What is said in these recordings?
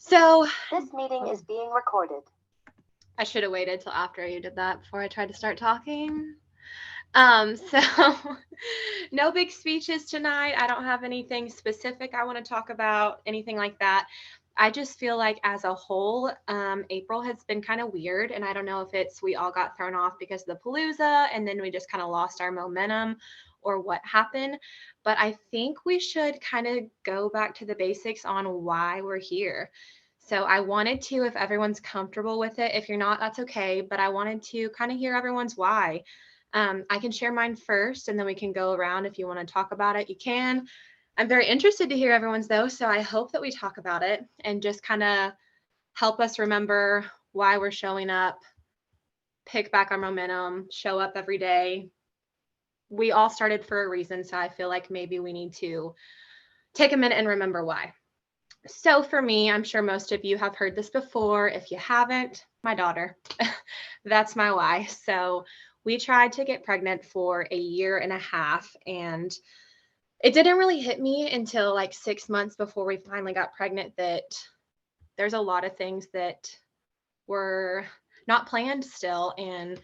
So This meeting is being recorded. I should have waited till after you did that before I tried to start talking. So no big speeches tonight. I don't have anything specific I want to talk about, anything like that. I just feel like as a whole, April has been kind of weird. And I don't know if it's we all got thrown off because of the Palooza and then we just kind of lost our momentum or what happened. But I think we should kind of go back to the basics on why we're here. So I wanted to, if everyone's comfortable with it, if you're not, that's okay. But I wanted to kind of hear everyone's why. I can share mine first and then we can go around. If you want to talk about it, you can. I'm very interested to hear everyone's though. So I hope that we talk about it and just kind of help us remember why we're showing up, pick back our momentum, show up every day. We all started for a reason. So I feel like maybe we need to take a minute and remember why. So for me, I'm sure most of you have heard this before. If you haven't, my daughter, that's my why. So we tried to get pregnant for a year and a half, and it didn't really hit me until like 6 months before we finally got pregnant that there's a lot of things that were not planned still. And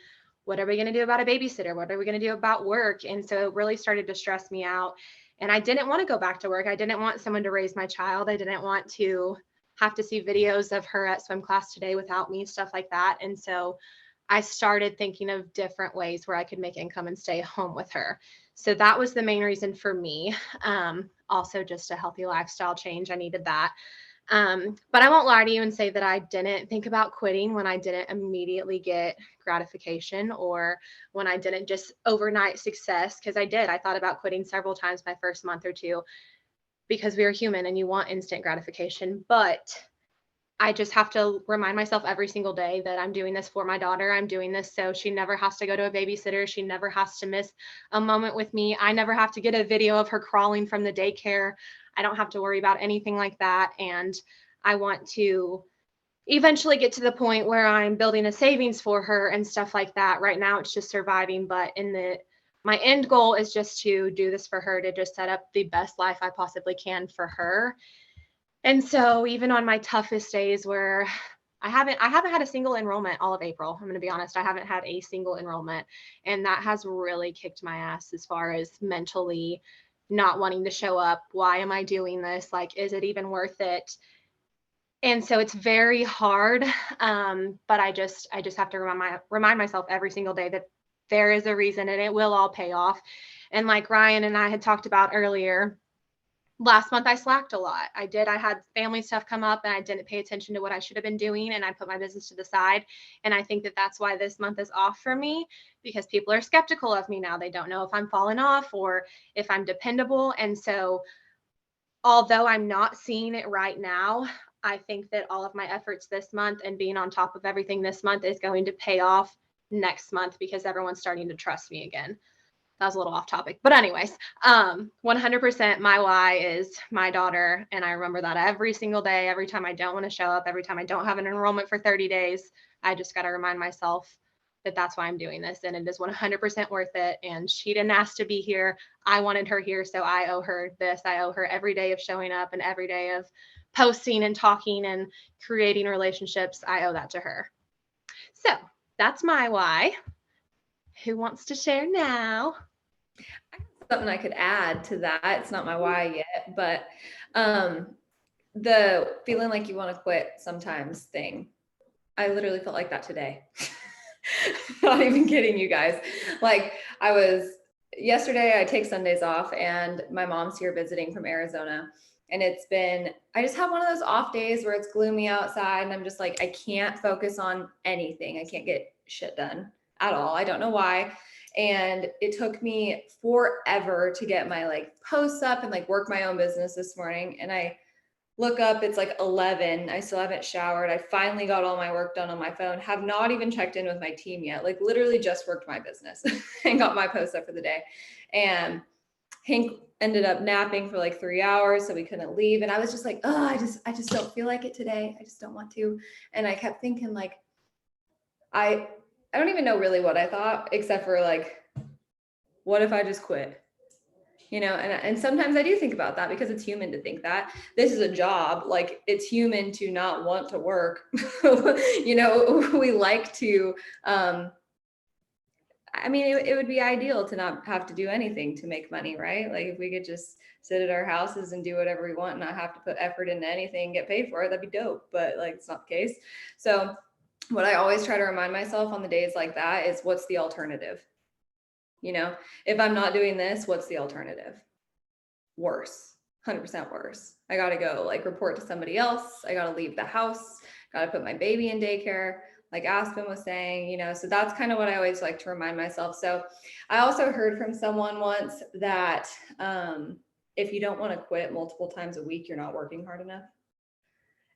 what are we going to do about a babysitter? What are we going to do about work? And so it really started to stress me out. And I didn't want to go back to work. I didn't want someone to raise my child. I didn't want to have to see videos of her at swim class today without me, stuff like that. And so I started thinking of different ways where I could make income and stay home with her. So that was the main reason for me. Also, just a healthy lifestyle change. I needed that. But I won't lie to you and say that I didn't think about quitting when I didn't immediately get gratification or when I didn't just overnight success, because I did. I thought about quitting several times my first month or two because we are human and you want instant gratification. But I just have to remind myself every single day that I'm doing this for my daughter. I'm doing this so she never has to go to a babysitter. She never has to miss a moment with me. I never have to get a video of her crawling from the daycare. I don't have to worry about anything like that. And I want to eventually get to the point where I'm building a savings for her and stuff like that. Right now it's just surviving, but my end goal is just to do this for her, to just set up the best life I possibly can for her. And so even on my toughest days where I haven't had a single enrollment all of April. I'm going to be honest. I haven't had a single enrollment. And that has really kicked my ass as far as mentally not wanting to show up. Why am I doing this? Like, is it even worth it? And so it's very hard. But I just have to remind myself every single day that there is a reason and it will all pay off. And like Ryan and I had talked about earlier, last month I slacked a lot. I had family stuff come up and I didn't pay attention to what I should have been doing and I put my business to the side. And I think that that's why this month is off for me, because people are skeptical of me now. They don't know if I'm falling off or if I'm dependable. And so although I'm not seeing it right now, I think that all of my efforts this month and being on top of everything this month is going to pay off next month because everyone's starting to trust me again. That was a little off topic, but anyways, 100% my why is my daughter. And I remember that every single day, every time I don't want to show up, every time I don't have an enrollment for 30 days, I just got to remind myself that that's why I'm doing this. And it is 100% worth it. And she didn't ask to be here. I wanted her here. So I owe her this. I owe her every day of showing up and every day of posting and talking and creating relationships. I owe that to her. So that's my why. Who wants to share now? Something I could add to that. It's not my why yet, but um, the feeling like you want to quit sometimes thing. I literally felt like that today. Not even kidding you guys. Like yesterday, I take Sundays off and my mom's here visiting from Arizona. And I just have one of those off days where it's gloomy outside and I'm just like, I can't focus on anything. I can't get shit done at all. I don't know why. And it took me forever to get my posts up and work my own business this morning. And I look up, it's 11. I still haven't showered. I finally got all my work done on my phone, have not even checked in with my team yet. Literally just worked my business and got my posts up for the day. And Hank ended up napping for 3 hours, so we couldn't leave. And I was just like, oh, I just don't feel like it today. I just don't want to. And I kept thinking I don't even know really what I thought, except for what if I just quit? and sometimes I do think about that because it's human to think that this is a job. Like, it's human to not want to work. We like to, it would be ideal to not have to do anything to make money, right? Like, if we could just sit at our houses and do whatever we want and not have to put effort into anything and get paid for it, that'd be dope. But like, it's not the case. So what I always try to remind myself on the days like that is, what's the alternative? If I'm not doing this, what's the alternative? Worse, 100% worse. I got to go like report to somebody else. I got to leave the house, got to put my baby in daycare, like Aspen was saying, so that's kind of what I always like to remind myself. So I also heard from someone once that if you don't want to quit multiple times a week, you're not working hard enough.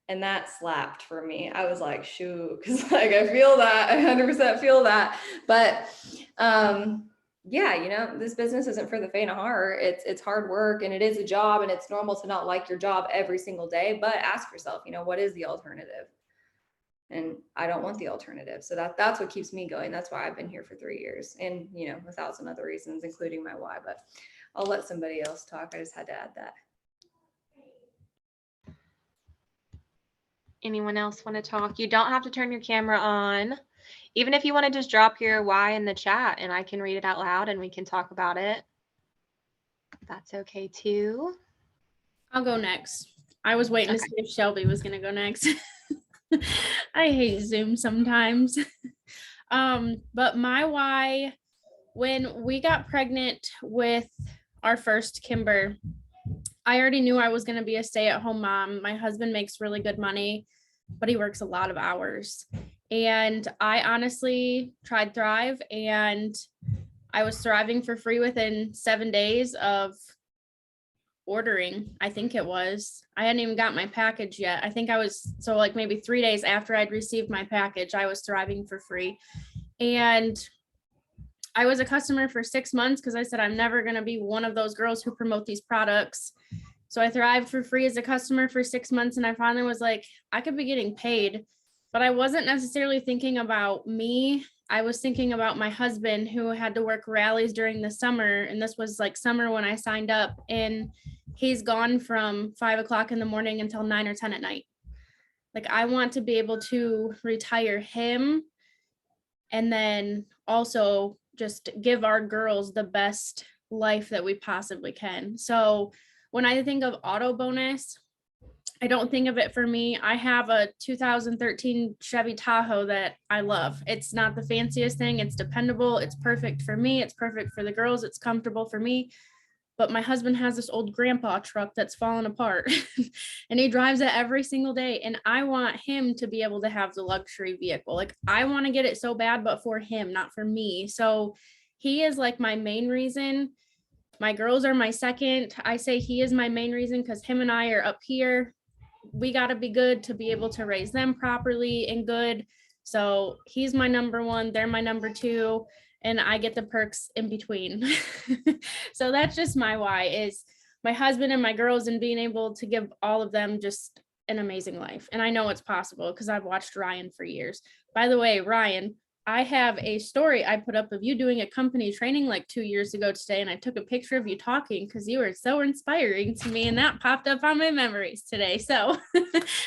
And that slapped for me. I was like, shoot, because like I feel that, I 100% feel that. But yeah, this business isn't for the faint of heart. It's hard work, and it is a job, and it's normal to not like your job every single day. But ask yourself, what is the alternative? And I don't want the alternative. So that's what keeps me going. That's why I've been here for 3 years, and 1,000 other reasons, including my why. But I'll let somebody else talk. I just had to add that. Anyone else want to talk? You don't have to turn your camera on. Even if you want to just drop your why in the chat and I can read it out loud and we can talk about it. That's okay too. I'll go next. I was waiting to see if Shelby was going to go next. I hate Zoom sometimes. But my why, when we got pregnant with our first Kimber, I already knew I was going to be a stay-at-home mom. My husband makes really good money, but he works a lot of hours. And I honestly tried Thrive, and I was thriving for free within 7 days of ordering. I think it was. I hadn't even got my package yet. I think I was, so like maybe 3 days after I'd received my package, I was thriving for free. And I was a customer for 6 months because I said, I'm never going to be one of those girls who promote these products. So I thrived for free as a customer for 6 months. And I finally was like, I could be getting paid, but I wasn't necessarily thinking about me. I was thinking about my husband, who had to work rallies during the summer. And this was like summer when I signed up, and he's gone from 5 o'clock in the morning until 9 or 10 at night. Like, I want to be able to retire him and then also just give our girls the best life that we possibly can. So when I think of auto bonus, I don't think of it for me. I have a 2013 Chevy Tahoe that I love. It's not the fanciest thing. It's dependable. It's perfect for me. It's perfect for the girls. It's comfortable for me. But my husband has this old grandpa truck that's fallen apart and he drives it every single day. And I want him to be able to have the luxury vehicle. Like, I want to get it so bad, but for him, not for me. So he is like my main reason. My girls are my second. I say he is my main reason because him and I are up here. We got to be good to be able to raise them properly and good. So he's my number one. They're my number two. And I get the perks in between. So that's just my why, is my husband and my girls, and being able to give all of them just an amazing life. And I know it's possible because I've watched Ryan for years. By the way, Ryan, I have a story I put up of you doing a company training like 2 years ago today. And I took a picture of you talking because you were so inspiring to me, and that popped up on my memories today. So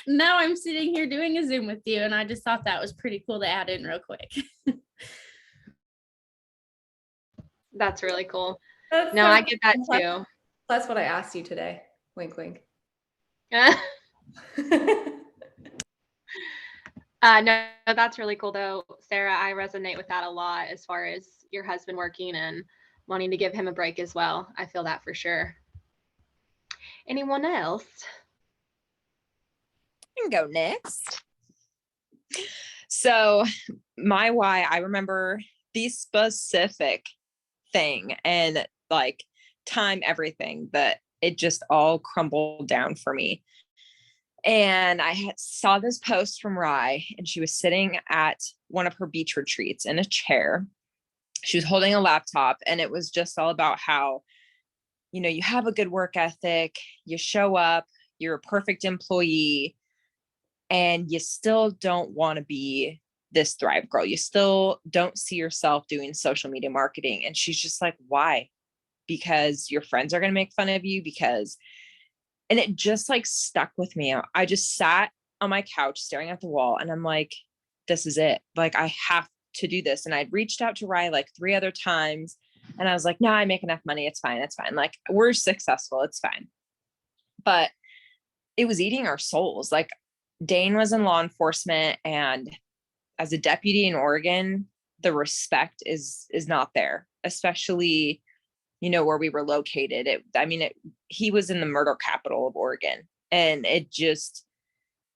now I'm sitting here doing a Zoom with you. And I just thought that was pretty cool to add in real quick. That's really cool. That's No, I get that too. That's what I asked you today. Wink, wink. No, that's really cool though, Sarah. I resonate with that a lot as far as your husband working and wanting to give him a break as well. I feel that for sure. Anyone else? I can go next. So my why, I remember the specific thing and like time, everything, but it just all crumbled down for me. And I saw this post from Rye, and she was sitting at one of her beach retreats in a chair. She was holding a laptop, and it was just all about how, you have a good work ethic, you show up, you're a perfect employee, and you still don't want to be this Thrive girl. You still don't see yourself doing social media marketing. And she's just like, why? because your friends are going to make fun of you and it just like stuck with me. I just sat on my couch staring at the wall and I'm like, this is it. Like, I have to do this. And I'd reached out to Rye like 3 other times and I was like, no, I make enough money. It's fine. It's fine. Like, we're successful. It's fine. But it was eating our souls. Like, Dane was in law enforcement, and as a deputy in Oregon, the respect is not there, especially, you know, where we were located. He was in the murder capital of Oregon, and it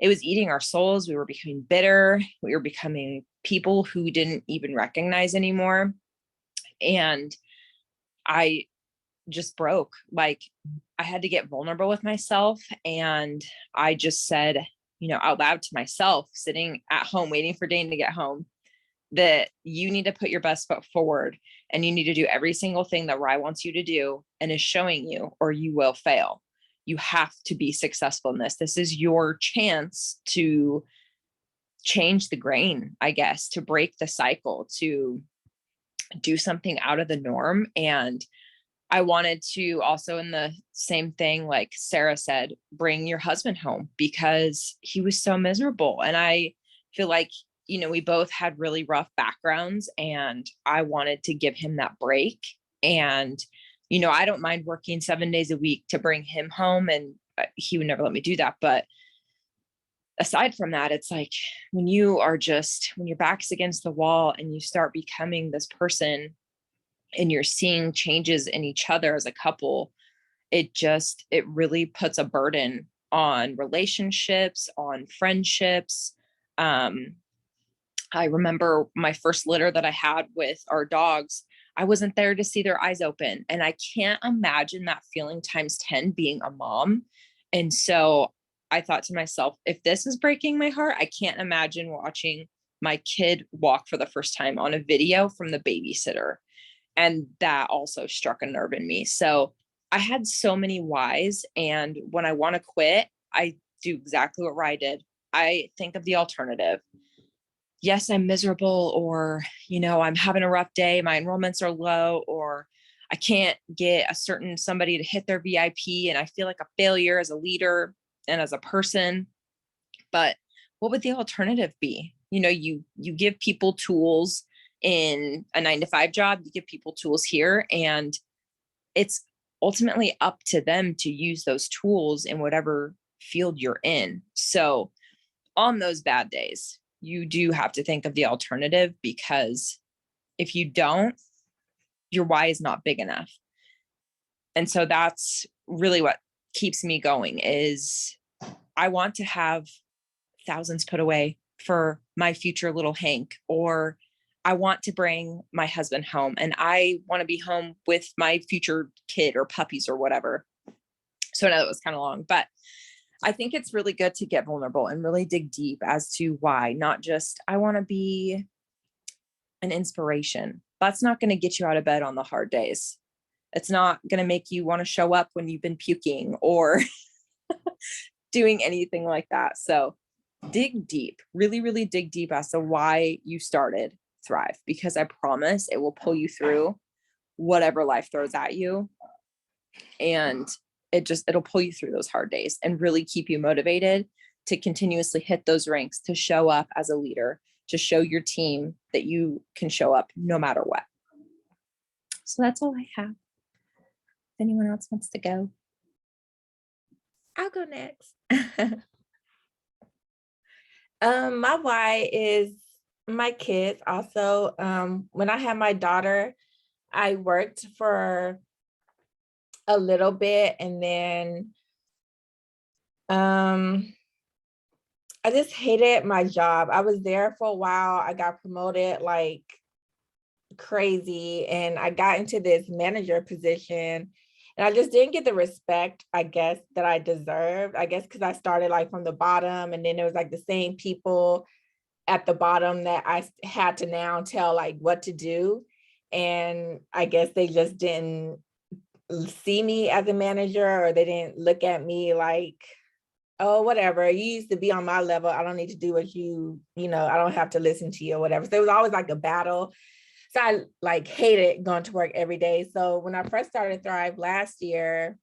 was eating our souls. We were becoming bitter. We were becoming people who we didn't even recognize anymore. And I just broke. Like, I had to get vulnerable with myself. And I just said, you know, out loud to myself, sitting at home, waiting for Dane to get home, that you need to put your best foot forward and you need to do every single thing that Rye wants you to do and is showing you, or you will fail. You have to be successful in this. This is your chance to change the grain, I guess, to break the cycle, to do something out of the norm. And I wanted to also, in the same thing, like Sarah said, bring your husband home because he was so miserable. And I feel like, you know, we both had really rough backgrounds and I wanted to give him that break. And, you know, I don't mind working 7 days a week to bring him home, and he would never let me do that. But aside from that, it's like when your back's against the wall and you start becoming this person and you're seeing changes in each other as a couple, it really puts a burden on relationships, on friendships. I remember my first litter that I had with our dogs, I wasn't there to see their eyes open. And I can't imagine that feeling times 10 being a mom. And so I thought to myself, if this is breaking my heart, I can't imagine watching my kid walk for the first time on a video from the babysitter. And that also struck a nerve in me. So I had so many whys. And when I want to quit, I do exactly what Rye did. I think of the alternative. Yes, I'm miserable, or, you know, I'm having a rough day. My enrollments are low, or I can't get somebody to hit their VIP. And I feel like a failure as a leader and as a person. But what would the alternative be? You know, you give people tools in a 9-to-5 job, you give people tools here, and it's ultimately up to them to use those tools in whatever field you're in. So on those bad days, you do have to think of the alternative, because if you don't, your why is not big enough. And so that's really what keeps me going, is I want to have thousands put away for my future little Hank, or I want to bring my husband home and I want to be home with my future kid or puppies or whatever. So I know that was kind of long, but I think it's really good to get vulnerable and really dig deep as to why, not just, I want to be an inspiration. That's not going to get you out of bed on the hard days. It's not going to make you want to show up when you've been puking or doing anything like that. So dig deep, really, really dig deep as to why you started Thrive, because I promise it will pull you through whatever life throws at you. And it'll pull you through those hard days and really keep you motivated to continuously hit those ranks, to show up as a leader, to show your team that you can show up no matter what. So that's all I have. If anyone else wants to go, I'll go next. My why is my kids. Also, when I had my daughter, I worked for a little bit, and then I just hated my job. I was there for a while. I got promoted like crazy, and I got into this manager position, and I just didn't get the respect, I guess, that I deserved. I guess because I started like from the bottom, and then it was like the same people at the bottom that I had to now tell like what to do. And I guess they just didn't see me as a manager, or they didn't look at me like, oh, whatever, you used to be on my level, I don't need to do what you know, I don't have to listen to you or whatever. So it was always like a battle. So I like hated going to work every day. So when I first started Thrive last year,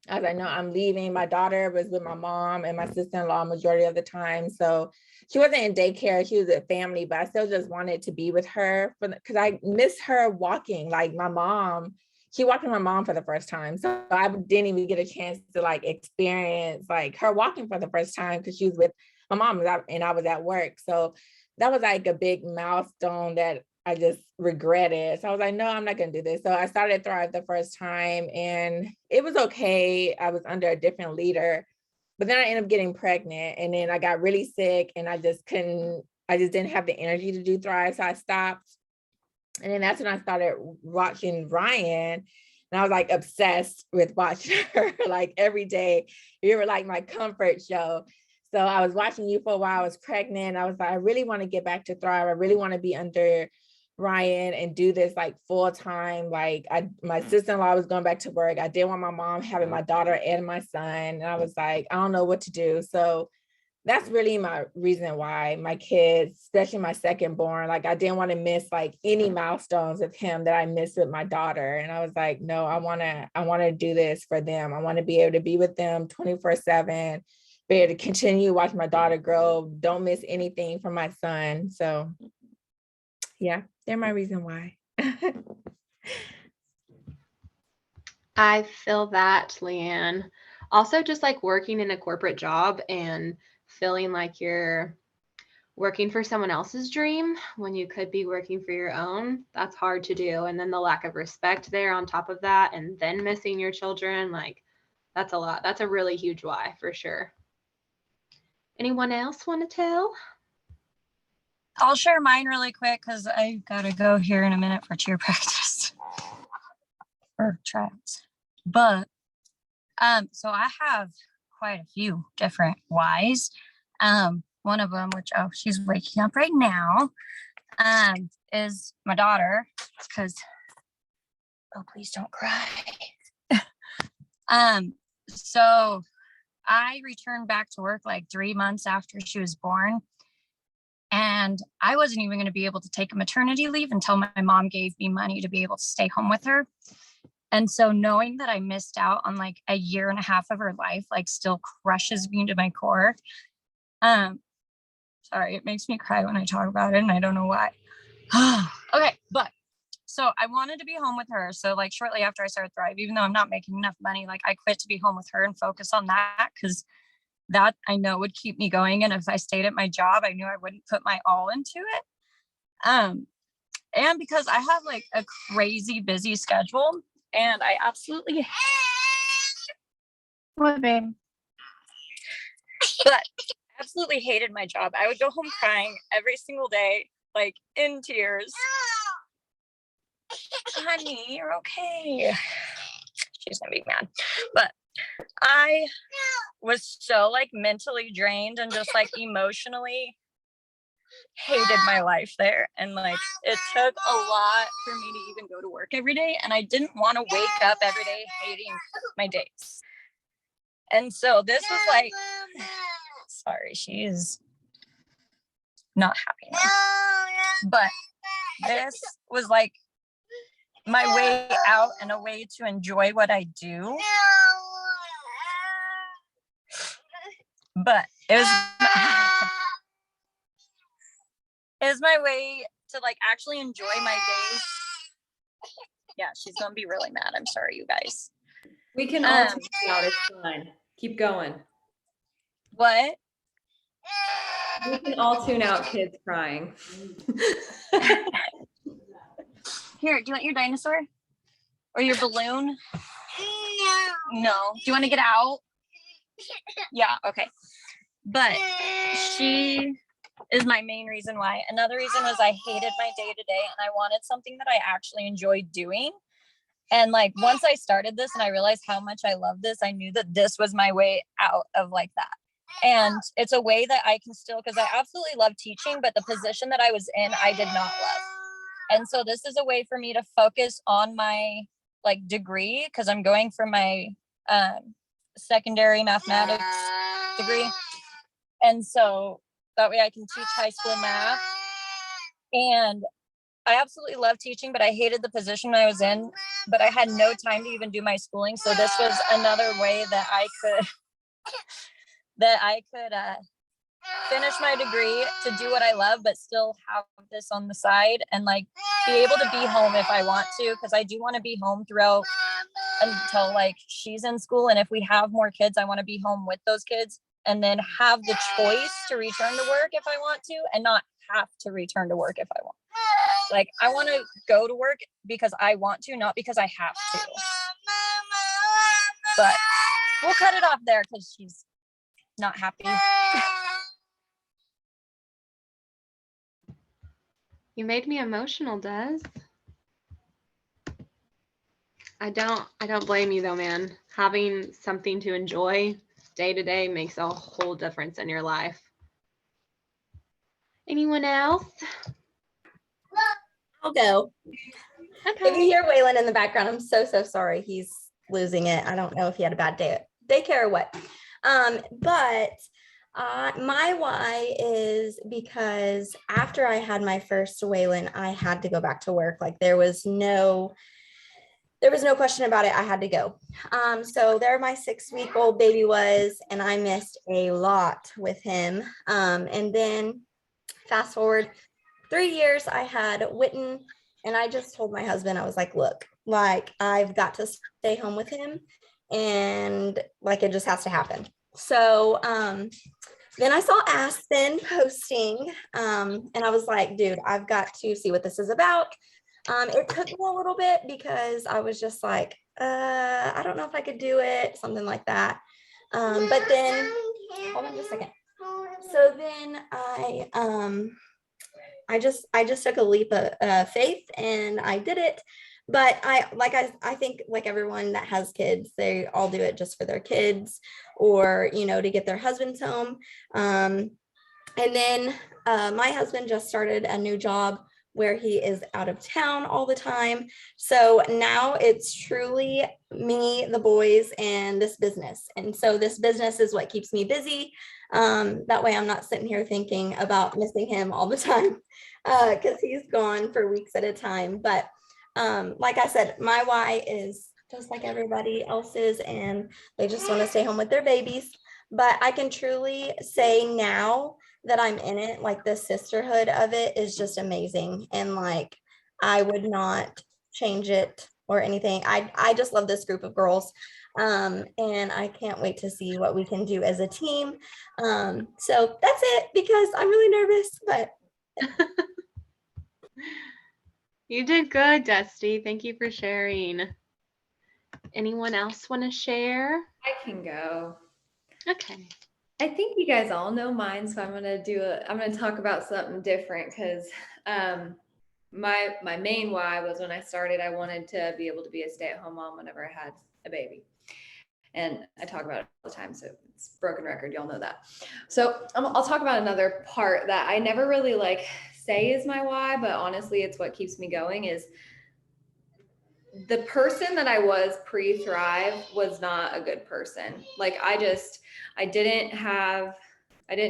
I was like, no, I'm leaving. My daughter was with my mom and my sister-in-law majority of the time. So she wasn't in daycare, she was at family, but I still just wanted to be with her because I miss her walking. Like my mom, she walked with my mom for the first time. So I didn't even get a chance to like experience like her walking for the first time because she was with my mom and I was at work. So that was like a big milestone that I just regretted. So I was like, no, I'm not going to do this. So I started Thrive the first time and it was okay. I was under a different leader, but then I ended up getting pregnant and then I got really sick and I just didn't have the energy to do Thrive. So I stopped. And then that's when I started watching Ryan. And I was like obsessed with watching her like every day. You were like my comfort show. So I was watching you for a while. I was pregnant. I was like, I really want to get back to Thrive. I really want to be under Ryan and do this like full time. Like my sister-in-law was going back to work. I didn't want my mom having my daughter and my son. And I was like, I don't know what to do. So that's really my reason why my kids, especially my second born, like I didn't want to miss like any milestones of him that I missed with my daughter. And I was like, no, I want to do this for them. I want to be able to be with them 24/7, be able to continue watch my daughter grow, don't miss anything from my son. So yeah, they're my reason why. I feel that, Leanne. Also, just like working in a corporate job and feeling like you're working for someone else's dream when you could be working for your own, that's hard to do. And then the lack of respect there on top of that, and then missing your children, like that's a lot. That's a really huge why for sure. Anyone else want to tell? I'll share mine really quick because I gotta go here in a minute for cheer practice or tryouts. But so I have quite a few different whys. One of them, which she's waking up right now, is my daughter, because please don't cry. So I returned back to work like 3 months after she was born. And I wasn't even going to be able to take a maternity leave until my mom gave me money to be able to stay home with her. And so knowing that I missed out on like a year and a half of her life, like still crushes me to my core. Sorry, it makes me cry when I talk about it and I don't know why. Okay, but so I wanted to be home with her. So like shortly after I started Thrive, even though I'm not making enough money, like I quit to be home with her and focus on that because that I know would keep me going. And if I stayed at my job, I knew I wouldn't put my all into it. And because I have like a crazy busy schedule and I absolutely what, babe? But absolutely hated my job. I would go home crying every single day, like in tears. Honey, you're okay. She's gonna be mad. But I was so like mentally drained and just like emotionally hated my life there. And like it took a lot for me to even go to work every day. And I didn't want to wake up every day hating my days. And so this was like, sorry, she's not happy now. But this was like my way out and a way to enjoy what I do. But it was my way to like actually enjoy my days. Yeah, she's gonna be really mad. I'm sorry, you guys. We can all tune out. It's fine. Keep going. What? We can all tune out kids crying. Here, do you want your dinosaur? Or your balloon? No. Do you want to get out? Yeah, okay. But she is my main reason why. Another reason was I hated my day-to-day and I wanted something that I actually enjoyed doing. And like once I started this and I realized how much I love this, I knew that this was my way out of like that. And it's a way that I can still, because I absolutely love teaching, but the position that I was in, I did not love. And so this is a way for me to focus on my like degree, because I'm going for my secondary mathematics degree. And so that way I can teach high school math. And I absolutely love teaching, but I hated the position I was in, but I had no time to even do my schooling. So this was another way that I could finish my degree to do what I love, but still have this on the side and like be able to be home if I want to, because I do want to be home throughout until like she's in school. And if we have more kids, I want to be home with those kids and then have the choice to return to work if I want to, and not have to return to work if I want. Like I want to go to work because I want to, not because I have to. But we'll cut it off there because she's not happy. You made me emotional, Des. I don't blame you though, man. Having something to enjoy day to day makes a whole difference in your life. Anyone else? I'll go. If you Okay. hear Waylon in the background, I'm so sorry. He's losing it. I don't know if he had a bad day at daycare or what. But my why is because after I had my first Waylon, I had to go back to work. Like there was no question about it. I had to go. So there my 6-week-old baby was, and I missed a lot with him. And then fast forward 3 years, I had Witten, and I just told my husband, I was like, look, like I've got to stay home with him, and like it just has to happen. So then I saw Aspen posting, and I was like, dude, I've got to see what this is about. It took me a little bit because I was just like, I don't know if I could do it, something like that. But then, hold on just a second. So then I just took a leap of faith and I did it. But I think like everyone that has kids, they all do it just for their kids or, you know, to get their husbands home. And then my husband just started a new job where he is out of town all the time. So now it's truly me, the boys, and this business. And so this business is what keeps me busy. That way I'm not sitting here thinking about missing him all the time because he's gone for weeks at a time. But like I said, my why is just like everybody else's, and they just want to stay home with their babies. But I can truly say now that I'm in it, like the sisterhood of it is just amazing. And like, I would not change it or anything. I just love this group of girls. And I can't wait to see what we can do as a team. So that's it because I'm really nervous, but. You did good, Dusty. Thank you for sharing. Anyone else want to share? I can go. Okay. I think you guys all know mine, so I'm gonna talk about something different because my main why was when I started, I wanted to be able to be a stay-at-home mom whenever I had a baby. And I talk about it all the time, so it's broken record, y'all know that. So I'll talk about another part that I never really like say is my why, but honestly, it's what keeps me going is the person that I was pre-Thrive was not a good person. Like I didn't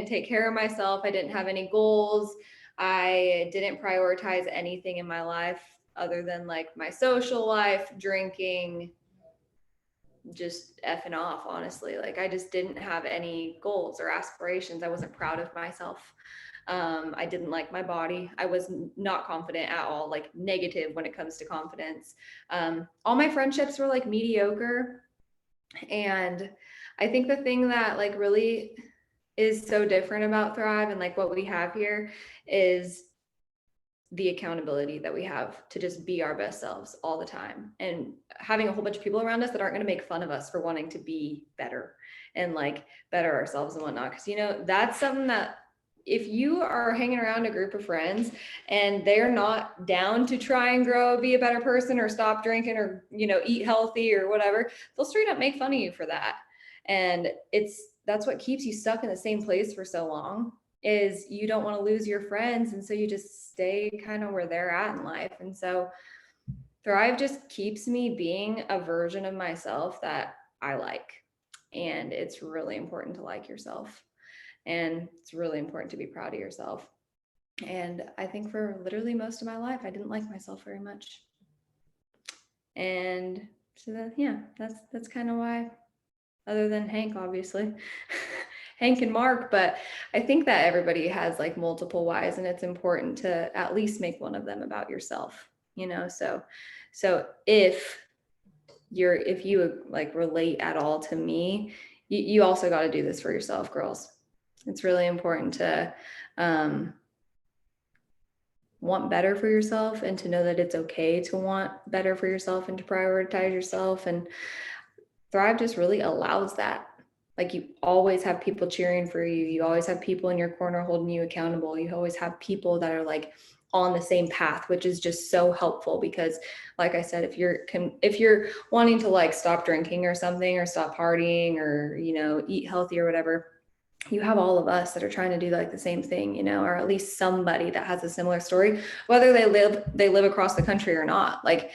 take care of myself. I didn't have any goals. I didn't prioritize anything in my life other than like my social life, drinking, just effing off, honestly. Like I just didn't have any goals or aspirations. I wasn't proud of myself. I didn't like my body. I was not confident at all, like negative when it comes to confidence. All my friendships were like mediocre. And I think the thing that like really is so different about Thrive and like what we have here is the accountability that we have to just be our best selves all the time, and having a whole bunch of people around us that aren't going to make fun of us for wanting to be better and like better ourselves and whatnot. Because, you know, that's something that if you are hanging around a group of friends and they're not down to try and grow, be a better person or stop drinking or, you know, eat healthy or whatever, they'll straight up make fun of you for that. And that's what keeps you stuck in the same place for so long, is you don't want to lose your friends. And so you just stay kind of where they're at in life. And so Thrive just keeps me being a version of myself that I like. And it's really important to like yourself. And it's really important to be proud of yourself. And I think for literally most of my life, I didn't like myself very much. And so that, yeah, that's kind of why, other than Hank, obviously, Hank and Mark, but I think that everybody has like multiple whys, and it's important to at least make one of them about yourself, you know? So if you like relate at all to me, you also got to do this for yourself, girls. It's really important to, want better for yourself, and to know that it's okay to want better for yourself and to prioritize yourself. And Thrive just really allows that. Like, you always have people cheering for you. You always have people in your corner holding you accountable. You always have people that are like on the same path, which is just so helpful, because like I said, if you're wanting to like stop drinking or something, or stop partying, or, you know, eat healthy or whatever, you have all of us that are trying to do like the same thing, you know, or at least somebody that has a similar story, whether they live across the country or not. Like,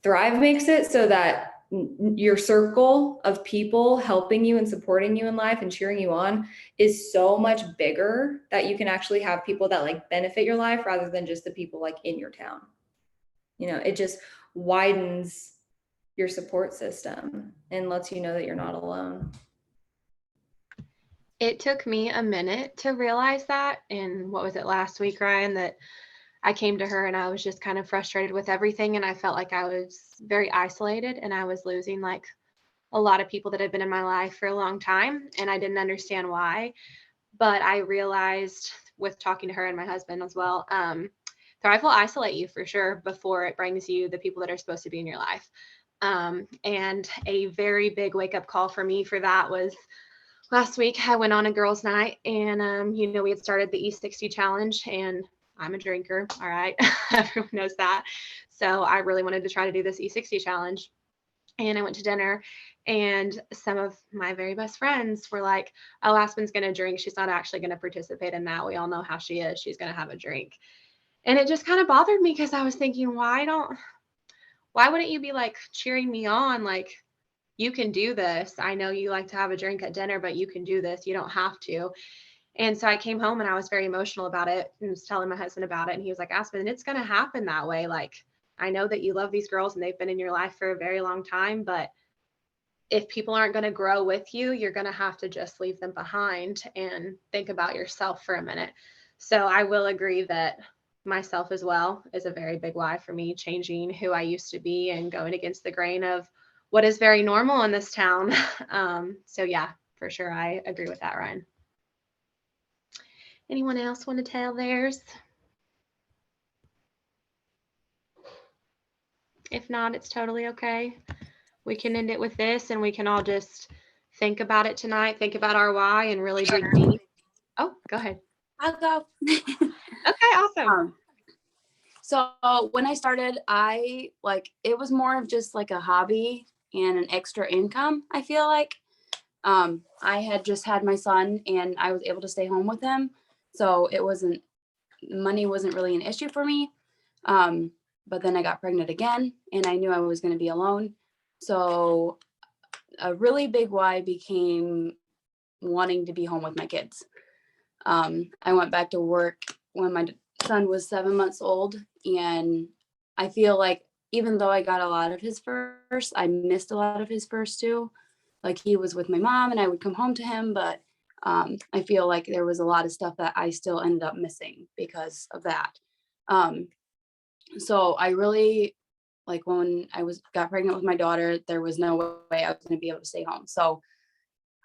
Thrive makes it so that your circle of people helping you and supporting you in life and cheering you on is so much bigger, that you can actually have people that like benefit your life rather than just the people like in your town. You know, it just widens your support system and lets you know that you're not alone. It took me a minute to realize that. And what was it, last week, Ryan, that I came to her and I was just kind of frustrated with everything. And I felt like I was very isolated and I was losing like a lot of people that had been in my life for a long time. And I didn't understand why. But I realized with talking to her and my husband as well, Thrive will isolate you for sure before it brings you the people that are supposed to be in your life. And a very big wake up call for me for that was last week. I went on a girls' night, and you know, we had started the E60 challenge, and I'm a drinker. All right, everyone knows that. So I really wanted to try to do this E60 challenge, and I went to dinner, and some of my very best friends were like, "Oh, Aspen's gonna drink. She's not actually gonna participate in that. We all know how she is. She's gonna have a drink." And it just kind of bothered me because I was thinking, why wouldn't you be like cheering me on, like, you can do this. I know you like to have a drink at dinner, but you can do this. You don't have to. And so I came home and I was very emotional about it and was telling my husband about it. And he was like, Aspen, it's going to happen that way. Like, I know that you love these girls and they've been in your life for a very long time, but if people aren't going to grow with you, you're going to have to just leave them behind and think about yourself for a minute. So I will agree that myself as well is a very big why for me, changing who I used to be and going against the grain of what is very normal in this town. So yeah, for sure. I agree with that, Ryan. Anyone else want to tell theirs? If not, it's totally okay. We can end it with this and we can all just think about it tonight, think about our why and really dig deep. Oh, go ahead. I'll go. Okay, awesome. So when I started, it was more of just like a hobby and an extra income, I feel like. I had just had my son and I was able to stay home with him. So money wasn't really an issue for me. But then I got pregnant again and I knew I was going to be alone. So a really big why became wanting to be home with my kids. I went back to work when my son was 7 months old, and I feel like even though I got a lot of his first, I missed a lot of his first too. Like, he was with my mom and I would come home to him, but I feel like there was a lot of stuff that I still ended up missing because of that. So I really, like, when I got pregnant with my daughter, there was no way I was going to be able to stay home. So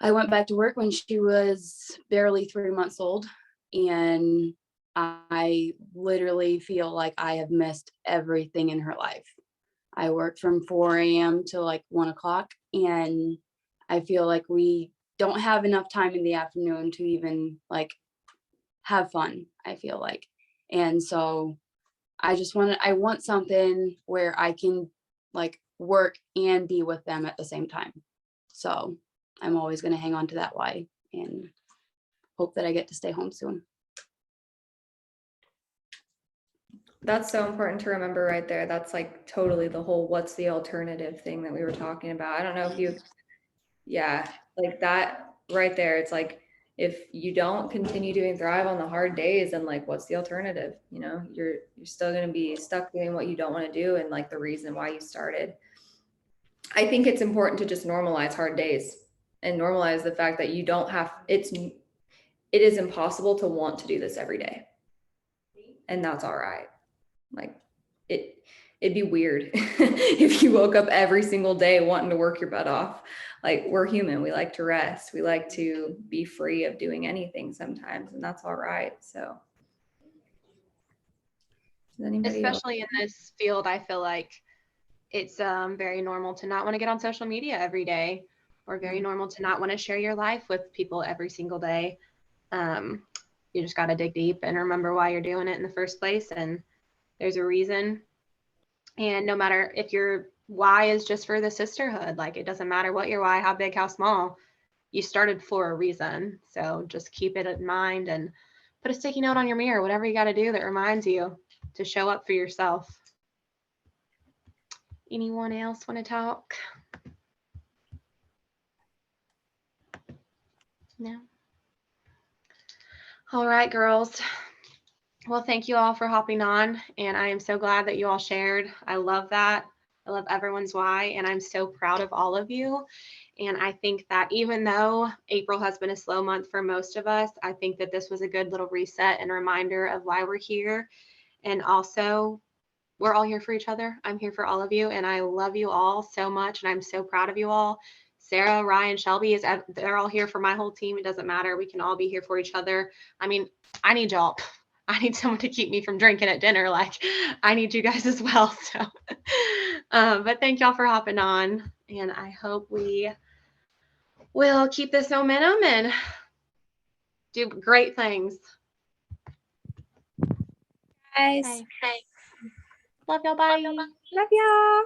I went back to work when she was barely 3 months old, and I literally feel like I have missed everything in her life. I worked from 4 a.m. to like 1 o'clock, and I feel like we don't have enough time in the afternoon to even like have fun, I feel like. And so I want something where I can like work and be with them at the same time. So I'm always going to hang on to that why and hope that I get to stay home soon. That's so important to remember right there. That's like totally the whole what's the alternative thing that we were talking about. I don't know if you, yeah, like that right there. It's like, if you don't continue doing Thrive on the hard days, then like, what's the alternative? You know, you're still going to be stuck doing what you don't want to do. And like the reason why you started. I think it's important to just normalize hard days and normalize the fact that you don't have, it is impossible to want to do this every day. And that's all right. Like it'd be weird if you woke up every single day wanting to work your butt off. Like, we're human. We like to rest. We like to be free of doing anything sometimes, and that's all right. So does anybody else? Especially in this field, I feel like it's very normal to not want to get on social media every day, or very normal to not want to share your life with people every single day. You just got to dig deep and remember why you're doing it in the first place. And there's a reason. And no matter if your why is just for the sisterhood, like it doesn't matter what your why, how big, how small, you started for a reason. So just keep it in mind and put a sticky note on your mirror, whatever you got to do that reminds you to show up for yourself. Anyone else want to talk? No. All right, girls. Well, thank you all for hopping on, and I am so glad that you all shared. I love that. I love everyone's why, and I'm so proud of all of you. And I think that even though April has been a slow month for most of us, I think that this was a good little reset and reminder of why we're here. And also, we're all here for each other. I'm here for all of you, and I love you all so much, and I'm so proud of you all. Sarah, Ryan, Shelby, they're all here for my whole team. It doesn't matter. We can all be here for each other. I mean, I need y'all. I need someone to keep me from drinking at dinner. Like, I need you guys as well. So, but thank y'all for hopping on, and I hope we will keep this momentum and do great things. Guys. Okay. Love y'all. Bye. Love y'all.